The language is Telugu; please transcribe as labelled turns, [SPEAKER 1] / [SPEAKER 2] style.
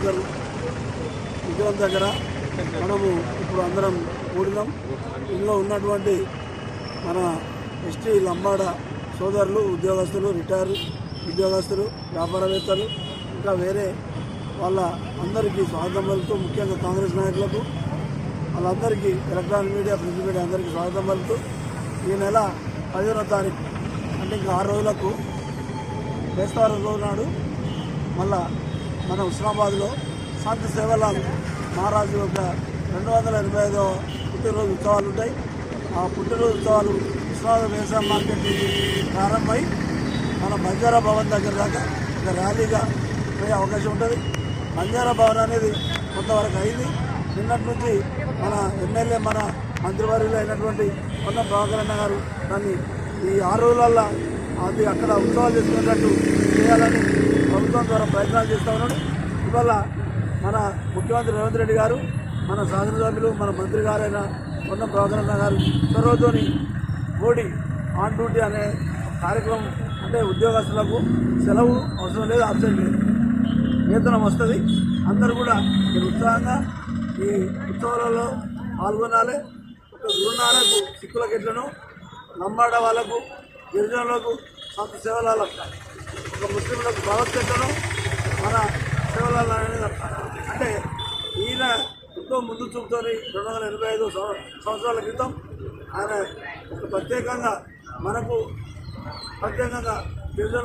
[SPEAKER 1] అంబేద్కర్ విగ్రహం దగ్గర మనము ఇప్పుడు అందరం కూడినాం. ఇందులో ఉన్నటువంటి మన ఎస్టీ లంబాడ సోదరులు, ఉద్యోగస్తులు, రిటైర్ ఉద్యోగస్తులు, వ్యాపారవేత్తలు, ఇంకా వేరే వాళ్ళ అందరికీ స్వాగతం పలుకుతూ, ముఖ్యంగా కాంగ్రెస్ నాయకులకు వాళ్ళందరికీ, ఎలక్ట్రానిక్ మీడియా, ప్రింట్ మీడియా అందరికీ స్వాగతం పలుకుతూ, ఈ నెల 15వ తారీఖు అంటే ఇంకా 6 రోజులకు బేస్తవారం రోజు నాడు మళ్ళా మన హుస్నాబాద్లో సంత్ సేవలాల్ మహారాజు యొక్క 285వ పుట్టినరోజు ఉత్సవాలు ఉంటాయి. ఆ పుట్టినరోజు ఉత్సవాలు హుస్నాబాద్ వ్యవసాయ మార్కెట్ నుంచి ప్రారంభమై మన బంజారా భవన్ దగ్గర దాకా ఒక ర్యాలీగా పోయే అవకాశం ఉంటుంది. బంజారా భవన్ అనేది కొంతవరకు అయింది. నిన్నటి నుంచి మన ఎమ్మెల్యే, మన మంత్రివర్యులు అయినటువంటి పొన్నం ప్రభాకర్ అన్న గారు దాన్ని ఈ 6 రోజులల్లో అది అక్కడ ఉత్సవాలు చేసుకునేటట్టు చేయాలని ప్రభుత్వం ద్వారా ప్రయత్నాలు చేస్తూ ఉన్నాడు. ఇవాళ మన ముఖ్యమంత్రి రేవంత్ రెడ్డి గారు, మన శాసనసభ్యులు, మన మంత్రి గారైన పొన్నం ప్రభాకర్ అన్న గారు చొరవతోని మోడీ ఆన్ డ్యూటీ అనే కార్యక్రమం, అంటే ఉద్యోగస్తులకు సెలవు అవసరం లేదు, అబ్సెంట్ లేదు, వేతనం వస్తుంది. అందరూ కూడా మీరు ఉత్సాహంగా ఈ ఉత్సవాలలో పాల్గొనాలి. ఒక గురునానకు సిక్కులకు ఎట్లను, లంబాడ వాళ్ళకు, గిరిజనులకు, సంత సేవలకు, ఒక ముస్లింలకు భగవత్ ఎట్లను, మన సేవలాలు అనేది అంటే ఈయన ఎంతో ముందు చూపుతో 285 సంవత్సరాల క్రితం ఆయన ఒక ప్రత్యేకంగా మనకు గిరిజనులు